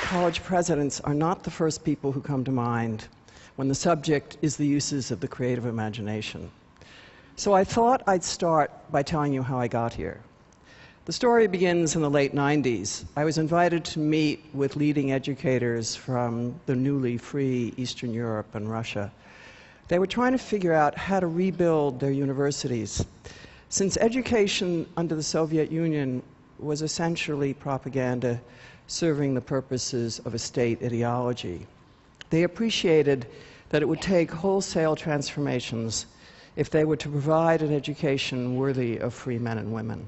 College presidents are not the first people who come to mind when the subject is the uses of the creative imagination. So I thought I'd start by telling you how I got here. The story begins in the late 90s. I was invited to meet with leading educators from the newly free Eastern Europe and Russia. They were trying to figure out how to rebuild their universities. Since education under the Soviet Union was essentially propaganda serving the purposes of a state ideology, they appreciated that it would take wholesale transformations if they were to provide an education worthy of free men and women.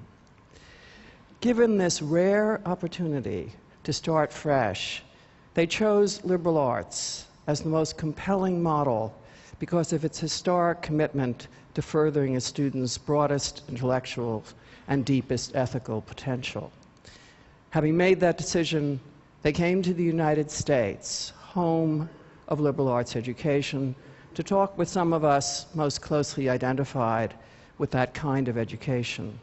Given this rare opportunity to start fresh, they chose liberal arts as the most compelling model because of its historic commitment to furthering a student's broadest intellectual and deepest ethical potential. Having made that decision, they came to the United States, home of liberal arts education, to talk with some of us most closely identified with that kind of education.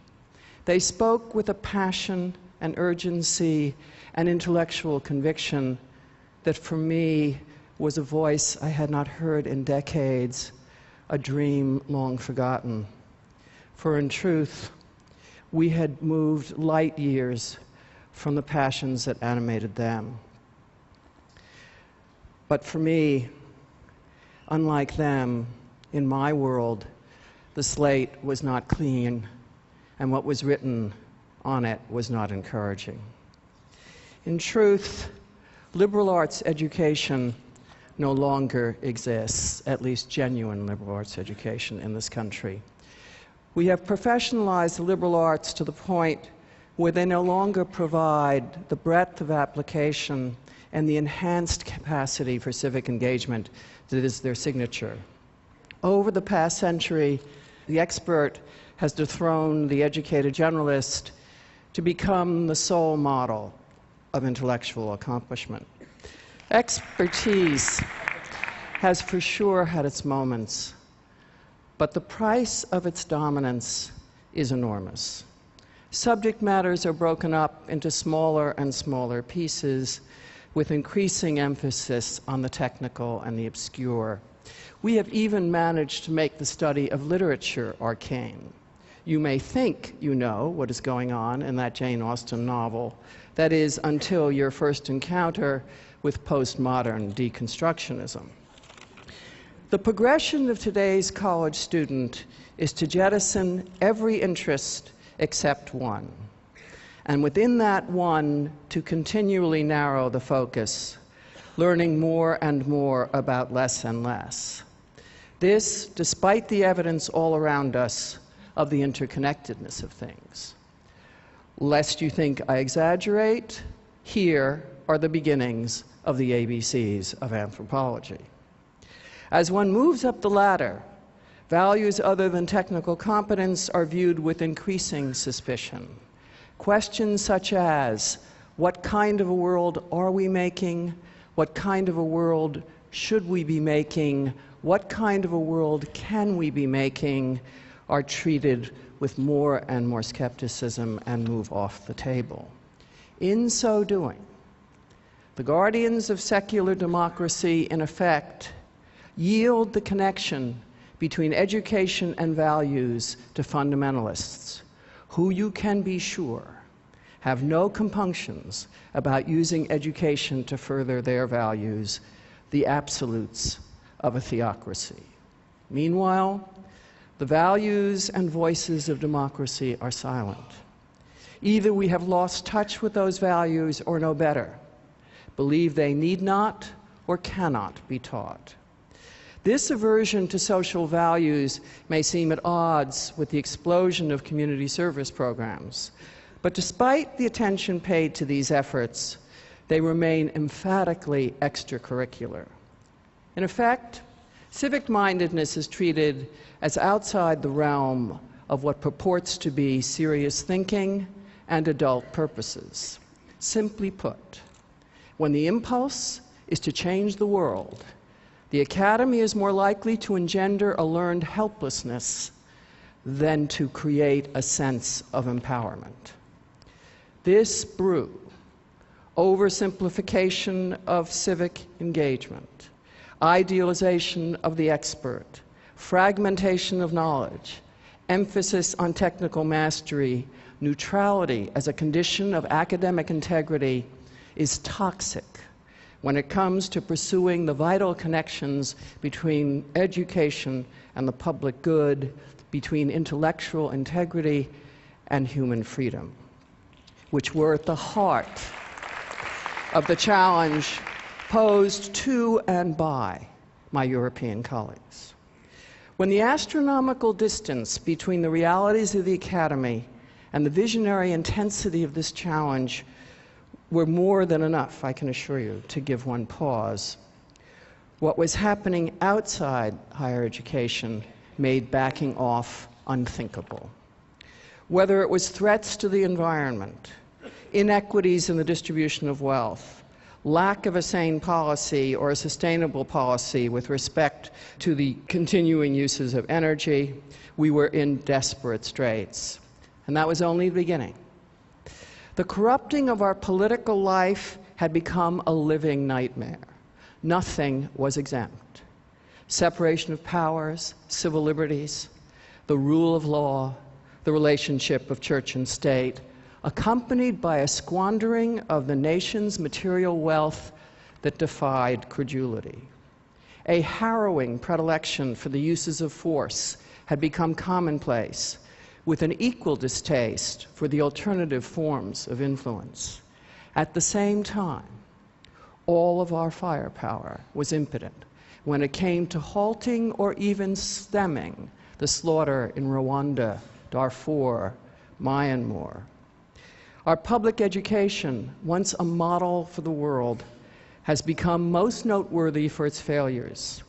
They spoke with a passion and urgency and intellectual conviction that for me was a voice I had not heard in decades, a dream long forgotten. For in truth, we had moved light years from the passions that animated them. But for me, unlike them, in my world, the slate was not clean, and what was written on it was not encouraging. In truth, liberal arts education no longer exists, at least genuine liberal arts education in this country. We have professionalized the liberal arts to the point where they no longer provide the breadth of application and the enhanced capacity for civic engagement that is their signature. Over the past century, the expert has dethroned the educated generalist to become the sole model of intellectual accomplishment. Expertise has for sure had its moments, but the price of its dominance is enormous. Subject matters are broken up into smaller and smaller pieces with increasing emphasis on the technical and the obscure. We have even managed to make the study of literature arcane. You may think you know what is going on in that Jane Austen novel, that is, until your first encounter with postmodern deconstructionism. The progression of today's college student is to jettison every interest except one, and within that one, to continually narrow the focus, learning more and more about less and less. This, despite the evidence all around us of the interconnectedness of things. Lest you think I exaggerate, here are the beginnings of the ABCs of anthropology. As one moves up the ladder, values other than technical competence are viewed with increasing suspicion. Questions such as, what kind of a world are we making? What kind of a world should we be making? What kind of a world can we be making? Are treated with more and more skepticism and move off the table. In so doing, the guardians of secular democracy, in effect, yield the connection between education and values to fundamentalists, who you can be sure have no compunctions about using education to further their values, the absolutes of a theocracy. Meanwhile, the values and voices of democracy are silent. Either we have lost touch with those values or know better, believe they need not or cannot be taught. This aversion to social values may seem at odds with the explosion of community service programs, but despite the attention paid to these efforts, they remain emphatically extracurricular. In effect, civic-mindedness is treated as outside the realm of what purports to be serious thinking and adult purposes. Simply put, When the impulse is to change the world, the academy is more likely to engender a learned helplessness than to create a sense of empowerment. This brew, oversimplification of civic engagement, idealization of the expert, fragmentation of knowledge, emphasis on technical mastery, neutrality as a condition of academic integrity, is toxic when it comes to pursuing the vital connections between education and the public good, between intellectual integrity and human freedom, which were at the heart of the challenge posed to and by my European colleagues. When the astronomical distance between the realities of the academy and the visionary intensity of this challenge were more than enough, I can assure you, to give one pause, what was happening outside higher education made backing off unthinkable. Whether it was threats to the environment, inequities in the distribution of wealth, lack of a sane policy or a sustainable policy with respect to the continuing uses of energy, we were in desperate straits. And that was only the beginning. The corrupting of our political life had become a living nightmare. Nothing was exempt. Separation of powers, civil liberties, the rule of law, the relationship of church and state, accompanied by a squandering of the nation's material wealth that defied credulity. A harrowing predilection for the uses of force had become commonplace, with an equal distaste for the alternative forms of influence. At the same time, all of our firepower was impotent when it came to halting or even stemming the slaughter in Rwanda, Darfur, Myanmar. Our public education, once a model for the world, has become most noteworthy for its failures.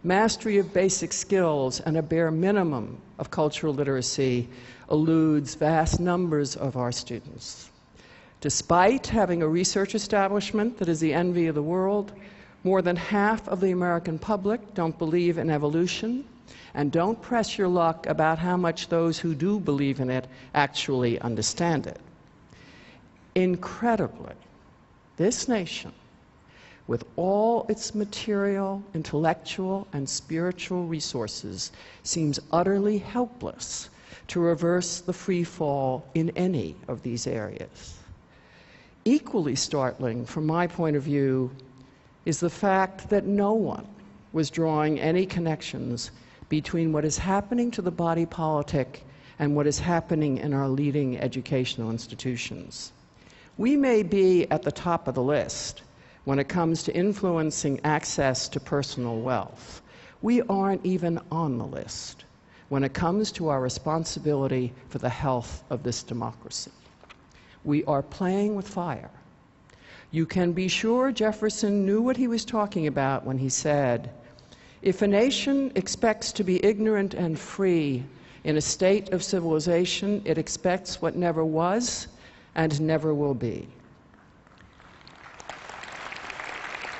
Mastery of basic skills and a bare minimum of cultural literacy eludes vast numbers of our students. Despite having a research establishment that is the envy of the world, more than half of the American public don't believe in evolution, and don't press your luck about how much those who do believe in it actually understand it. Incredibly, this nation, with all its material, intellectual, and spiritual resources, seems utterly helpless to reverse the free fall in any of these areas. Equally startling, from my point of view, is the fact that no one was drawing any connections between what is happening to the body politic and what is happening in our leading educational institutions. We may be at the top of the list when it comes to influencing access to personal wealth. We aren't even on the list when it comes to our responsibility for the health of this democracy. We are playing with fire. You can be sure Jefferson knew what he was talking about when he said, "If a nation expects to be ignorant and free in a state of civilization, it expects what never was and never will be."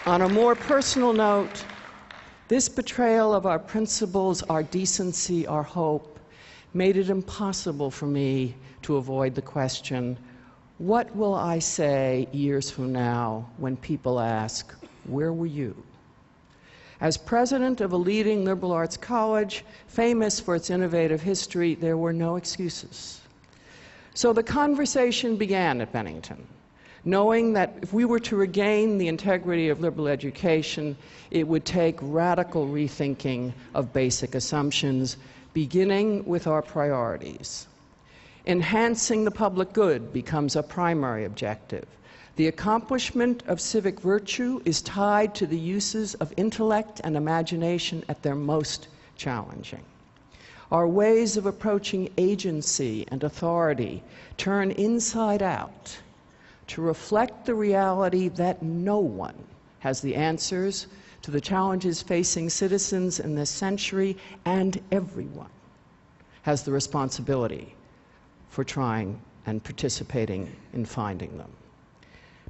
On a more personal note, this betrayal of our principles, our decency, our hope, made it impossible for me to avoid the question, what will I say years from now when people ask, where were you? As president of a leading liberal arts college, famous for its innovative history, there were no excuses. So the conversation began at Bennington, knowing that if we were to regain the integrity of liberal education, it would take radical rethinking of basic assumptions, beginning with our priorities. Enhancing the public good becomes a primary objective. The accomplishment of civic virtue is tied to the uses of intellect and imagination at their most challenging. Our ways of approaching agency and authority turn inside out to reflect the reality that no one has the answers to the challenges facing citizens in this century, and everyone has the responsibility for trying and participating in finding them.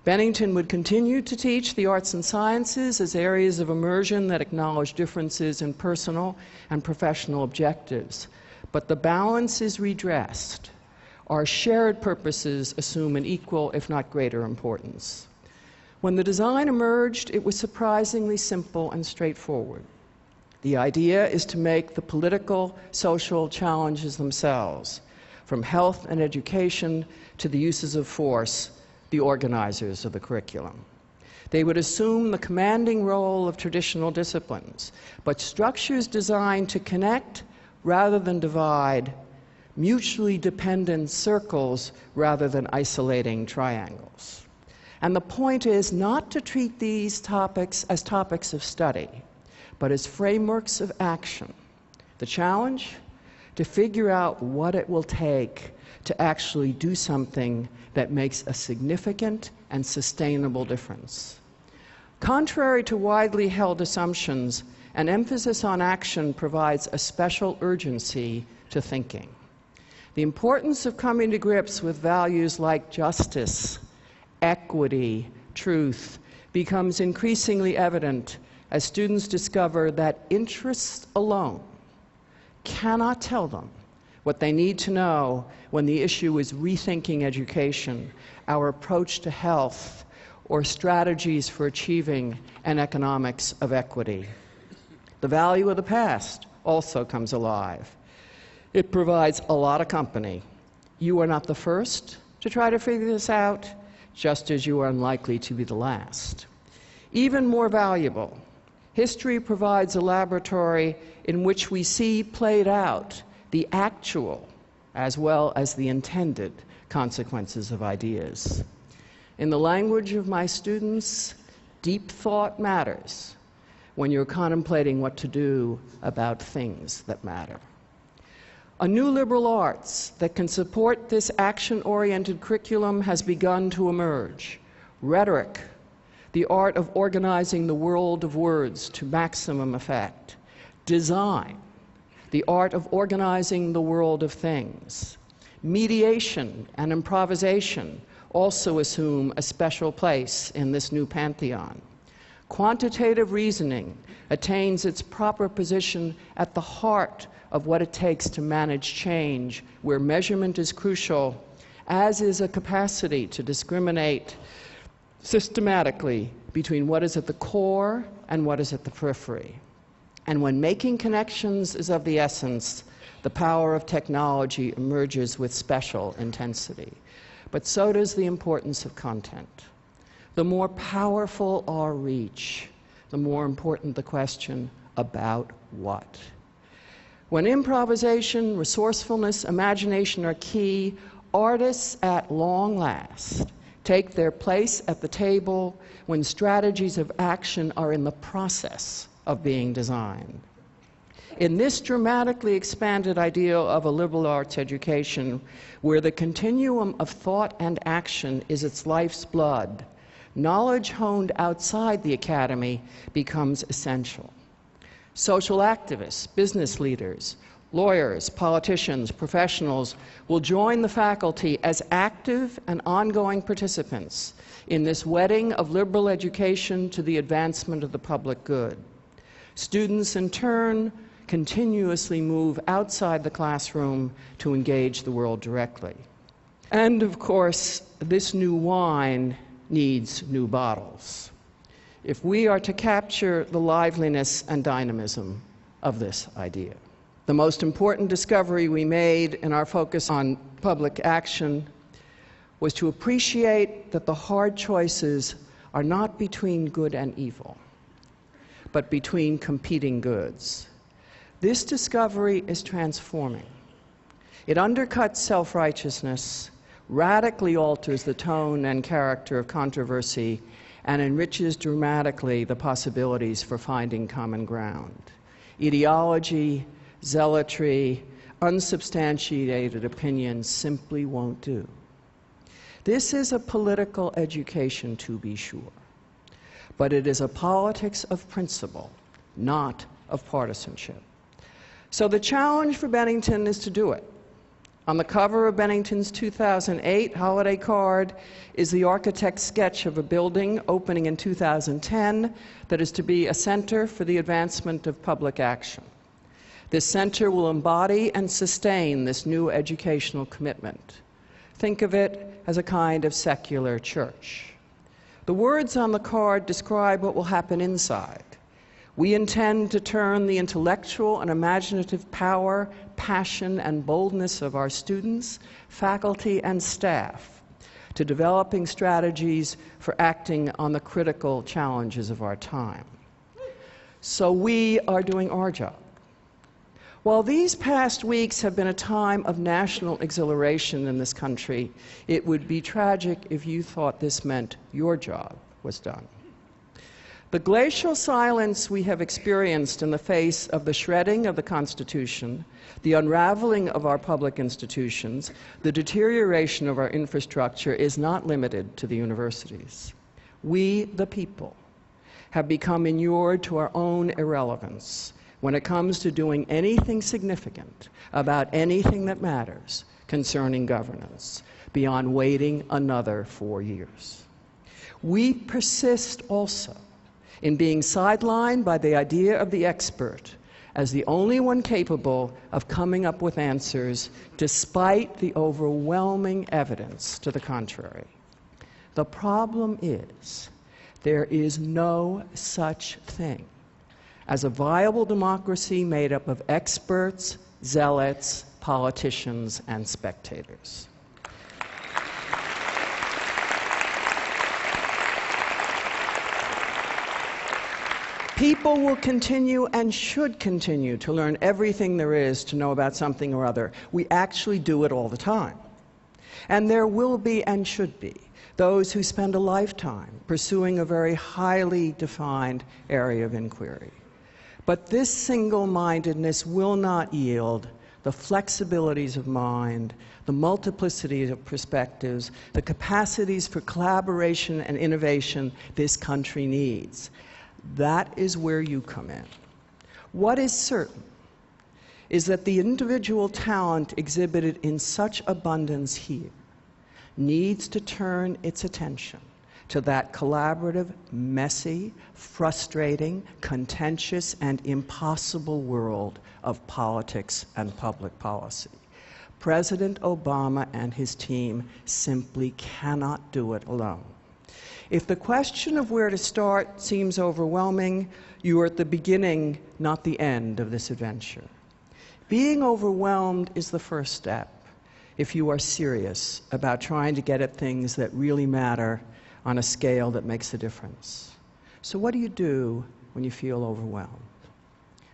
Bennington would continue to teach the arts and sciences as areas of immersion that acknowledge differences in personal and professional objectives. But the balance is redressed. Our shared purposes assume an equal, if not greater, importance. When the design emerged, it was surprisingly simple and straightforward. The idea is to make the political, social challenges themselves, from health and education to the uses of force, the organizers of the curriculum. They would assume the commanding role of traditional disciplines, but structures designed to connect rather than divide, mutually dependent circles rather than isolating triangles. And the point is not to treat these topics as topics of study, but as frameworks of action. The challenge? To figure out what it will take to actually do something that makes a significant and sustainable difference. Contrary to widely held assumptions, an emphasis on action provides a special urgency to thinking. The importance of coming to grips with values like justice, equity, truth, becomes increasingly evident as students discover that interests alone cannot tell them what they need to know when the issue is rethinking education, our approach to health, or strategies for achieving an economics of equity. The value of the past also comes alive. It provides a lot of company. You are not the first to try to figure this out, just as you are unlikely to be the last. Even more valuable, history provides a laboratory in which we see played out the actual as well as the intended consequences of ideas. In the language of my students, deep thought matters when you're contemplating what to do about things that matter. A new liberal arts that can support this action-oriented curriculum has begun to emerge. Rhetoric, the art of organizing the world of words to maximum effect. Design, the art of organizing the world of things. Mediation and improvisation also assume a special place in this new pantheon. Quantitative reasoning attains its proper position at the heart of what it takes to manage change, where measurement is crucial, as is a capacity to discriminate systematically between what is at the core and what is at the periphery. And when making connections is of the essence, the power of technology emerges with special intensity. But so does the importance of content. The more powerful our reach, the more important the question, about what? When improvisation, resourcefulness, imagination are key, artists at long last take their place at the table when strategies of action are in the process of being designed. In this dramatically expanded ideal of a liberal arts education, where the continuum of thought and action is its life's blood, knowledge honed outside the academy becomes essential. Social activists, business leaders, lawyers, politicians, professionals will join the faculty as active and ongoing participants in this wedding of liberal education to the advancement of the public good. Students, in turn, continuously move outside the classroom to engage the world directly. And, of course, this new wine needs new bottles if we are to capture the liveliness and dynamism of this idea. The most important discovery we made in our focus on public action was to appreciate that the hard choices are not between good and evil, but between competing goods. This discovery is transforming. It undercuts self-righteousness, radically alters the tone and character of controversy, and enriches dramatically the possibilities for finding common ground. Ideology, zealotry, unsubstantiated opinions simply won't do. This is a political education, to be sure, but it is a politics of principle, not of partisanship. So the challenge for Bennington is to do it On the cover of Bennington's 2008 holiday card is the architect's sketch of a building opening in 2010 that is to be a center for the advancement of public action. This center will embody and sustain this new educational commitment. Think of it as a kind of secular church. The words on the card describe what will happen inside. We intend to turn the intellectual and imaginative power, passion, and boldness of our students, faculty, and staff to developing strategies for acting on the critical challenges of our time. So we are doing our job. While these past weeks have been a time of national exhilaration in this country, it would be tragic if you thought this meant your job was done. The glacial silence we have experienced in the face of the shredding of the Constitution, the unraveling of our public institutions, the deterioration of our infrastructure is not limited to the universities. We, the people, have become inured to our own irrelevance when it comes to doing anything significant about anything that matters concerning governance, beyond waiting another 4 years. We persist also in being sidelined by the idea of the expert as the only one capable of coming up with answers despite the overwhelming evidence to the contrary. The problem is there is no such thing as a viable democracy made up of experts, zealots, politicians, and spectators. People will continue and should continue to learn everything there is to know about something or other. We actually do it all the time. And there will be and should be those who spend a lifetime pursuing a very highly defined area of inquiry. But this single-mindedness will not yield the flexibilities of mind, the multiplicities of perspectives, the capacities for collaboration and innovation this country needs. That is where you come in. What is certain is that the individual talent exhibited in such abundance here needs to turn its attention to that collaborative, messy, frustrating, contentious, and impossible world of politics and public policy. President Obama and his team simply cannot do it alone. If the question of where to start seems overwhelming, you are at the beginning, not the end of this adventure. Being overwhelmed is the first step if you are serious about trying to get at things that really matter on a scale that makes a difference. So what do you do when you feel overwhelmed?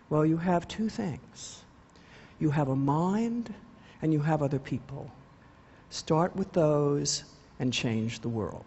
Well, you have two things. You have a mind and you have other people. Start with those and change the world.